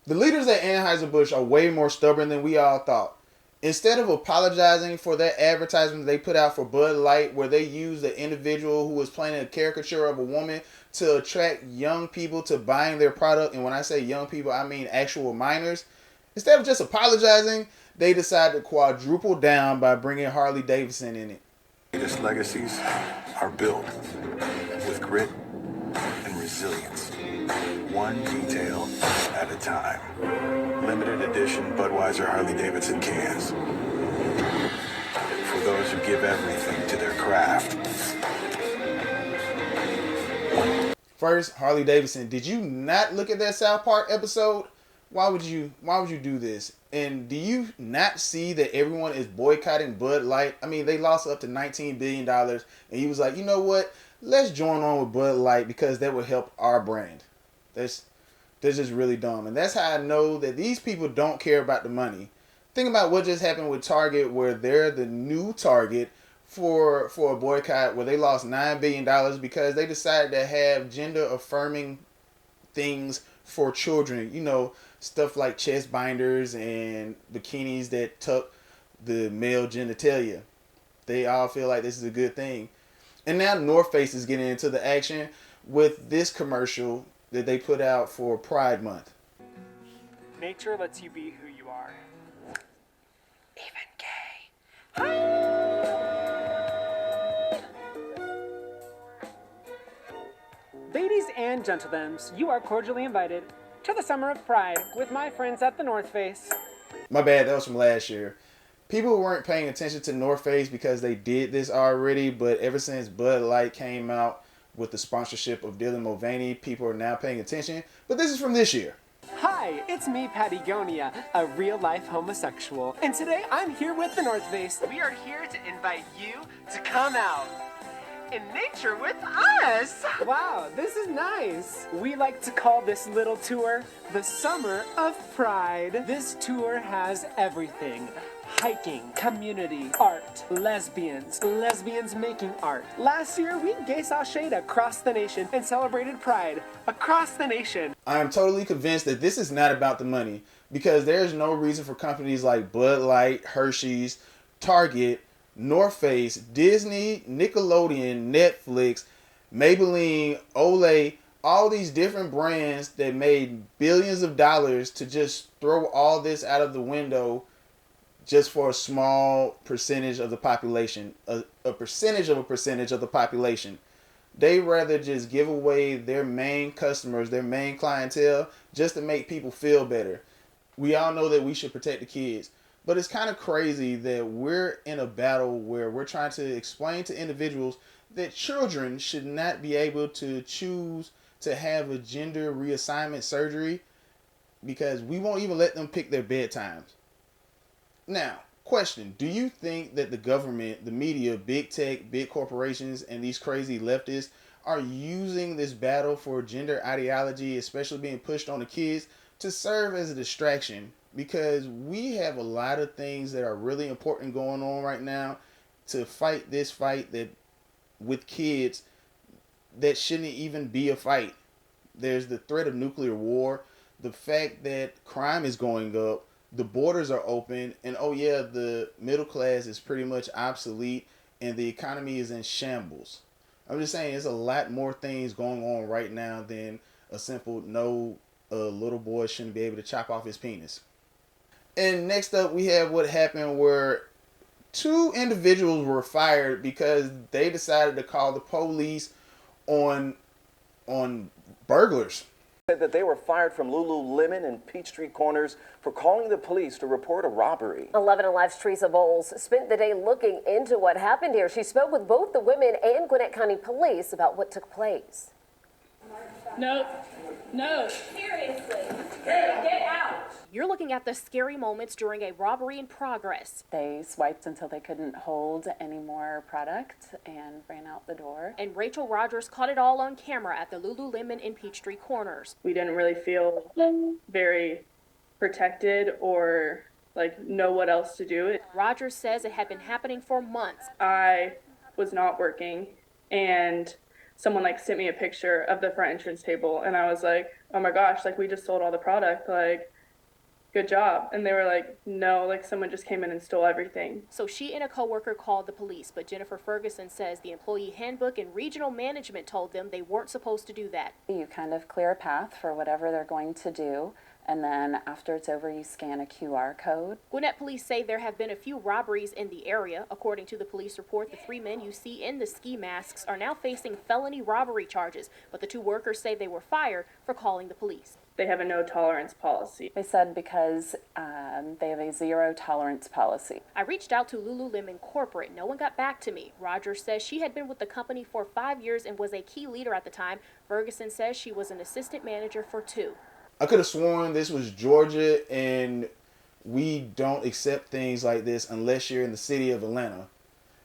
The leaders at Anheuser-Busch are way more stubborn than we all thought. Instead of apologizing for that advertisement they put out for Bud Light, where they used an individual who was playing a caricature of a woman to attract young people to buying their product, and when I say young people, I mean actual minors, instead of just apologizing, they decided to quadruple down by bringing Harley Davidson in it. Greatest legacies are built with grit and resilience, one detail at a time. Limited edition Budweiser Harley Davidson cans. For those who give everything to their craft. First, Harley Davidson, did you not look at that South Park episode? Why would you do this? And do you not see that everyone is boycotting Bud Light? I mean, they lost up to $19 billion, and he was like, you know what? Let's join on with Bud Light because that would help our brand. That's just really dumb. And that's how I know that these people don't care about the money. Think about what just happened with Target, where they're the new target for a boycott, where they lost $9 billion because they decided to have gender-affirming things for children. You know, stuff like chest binders and bikinis that tuck the male genitalia. They all feel like this is a good thing. And now North Face is getting into the action with this commercial that they put out for Pride Month. Nature lets you be who you are. Even gay. Ladies and gentlemen, you are cordially invited to the Summer of Pride with my friends at the North Face. My bad, that was from last year. People weren't paying attention to North Face because they did this already, but ever since Bud Light came out with the sponsorship of Dylan Mulvaney, people are now paying attention. But this is from this year. Hi, it's me, Patagonia, a real-life homosexual. And today I'm here with the North Face. We are here to invite you to come out in nature with us. Wow, this is nice. We like to call this little tour the Summer of Pride. This tour has everything. Hiking, community, art, lesbians making art. Last year, we gay sashayed across the nation and celebrated Pride across the nation. I am totally convinced that this is not about the money, because there's no reason for companies like Bud Light, Hershey's, Target, North Face, Disney, Nickelodeon, Netflix, Maybelline, Olay, all these different brands that made billions of dollars to just throw all this out of the window just for a small percentage of the population, a percentage of the population. They rather just give away their main customers, their main clientele, just to make people feel better. We all know that we should protect the kids, but it's kind of crazy that we're in a battle where we're trying to explain to individuals that children should not be able to choose to have a gender reassignment surgery because we won't even let them pick their bedtimes. Now, question, do you think that the government, the media, big tech, big corporations, and these crazy leftists are using this battle for gender ideology, especially being pushed on the kids, to serve as a distraction? Because we have a lot of things that are really important going on right now to fight this fight that with kids that shouldn't even be a fight. There's the threat of nuclear war, the fact that crime is going up, the borders are open, and oh yeah, the middle class is pretty much obsolete and the economy is in shambles. I'm just saying, there's a lot more things going on right now than a simple no, a little boy shouldn't be able to chop off his penis. And next up, we have what happened where two individuals were fired because they decided to call the police on burglars. Said that they were fired from Lululemon and Peachtree Corners for calling the police to report a robbery. 11 Alive's Teresa Bowles spent the day looking into what happened here. She spoke with both the women and Gwinnett County Police about what took place. No. Seriously. Get out. You're looking at the scary moments during a robbery in progress. They swiped until they couldn't hold any more product and ran out the door. And Rachel Rogers caught it all on camera at the Lululemon in Peachtree Corners. We didn't really feel very protected or know what else to do. Rogers says it had been happening for months. I was not working and someone sent me a picture of the front entrance table and I was like, oh my gosh, we just sold all the product. good job. And they were like, no, like someone just came in and stole everything. So she and a coworker called the police, but Jennifer Ferguson says the employee handbook and regional management told them they weren't supposed to do that. You kind of clear a path for whatever they're going to do, and then after it's over, you scan a QR code. Gwinnett police say there have been a few robberies in the area. According to the police report, the 3 men you see in the ski masks are now facing felony robbery charges, but the 2 workers say they were fired for calling the police. They have a no tolerance policy. They said because they have a zero tolerance policy. I reached out to Lululemon corporate. No one got back to me. Rogers says she had been with the company for 5 years and was a key leader at the time. Ferguson says she was an assistant manager for 2. I could have sworn this was Georgia, and we don't accept things like this unless you're in the city of Atlanta.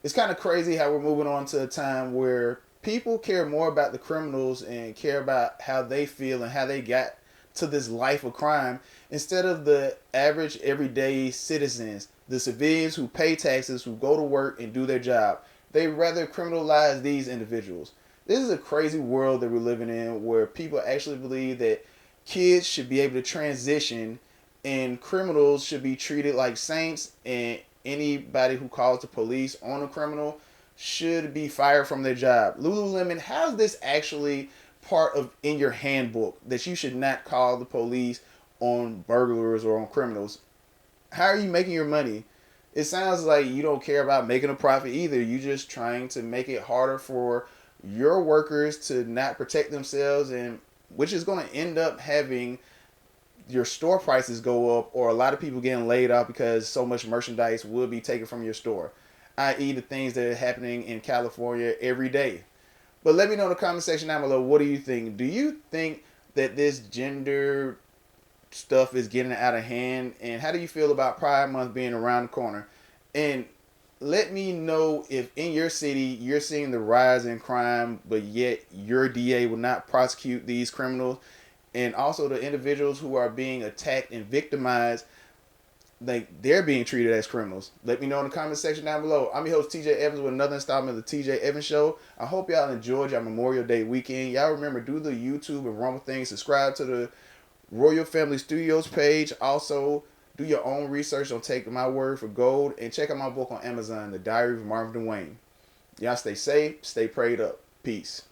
It's kind of crazy how we're moving on to a time where people care more about the criminals and care about how they feel and how they got to this life of crime instead of the average everyday citizens, the civilians who pay taxes, who go to work and do their job. They rather criminalize these individuals. This is a crazy world that we're living in where people actually believe that kids should be able to transition and criminals should be treated like saints, and anybody who calls the police on a criminal should be fired from their job. Lululemon, how's this actually part of in your handbook that you should not call the police on burglars or on criminals? How are you making your money? It sounds like you don't care about making a profit either. You're just trying to make it harder for your workers to not protect themselves, and which is going to end up having your store prices go up, or a lot of people getting laid off because so much merchandise will be taken from your store, i.e. the things that are happening in California every day. But let me know in the comment section down below, what do you think? Do you think that this gender stuff is getting out of hand? And how do you feel about Pride Month being around the corner? And let me know if in your city you're seeing the rise in crime, but yet your DA will not prosecute these criminals. And also the individuals who are being attacked and victimized, like they're being treated as criminals. Let me know in the comment section down below. I'm your host TJ Evans with another installment of the TJ Evans Show. I hope y'all enjoyed your Memorial Day weekend. Y'all remember, do the YouTube and Rumble thing. Subscribe to the Royal Family Studios page. Also, do your own research. Don't take my word for gold. And check out my book on Amazon, The Diary of Marvin, DeWayne. Y'all stay safe. Stay prayed up. Peace.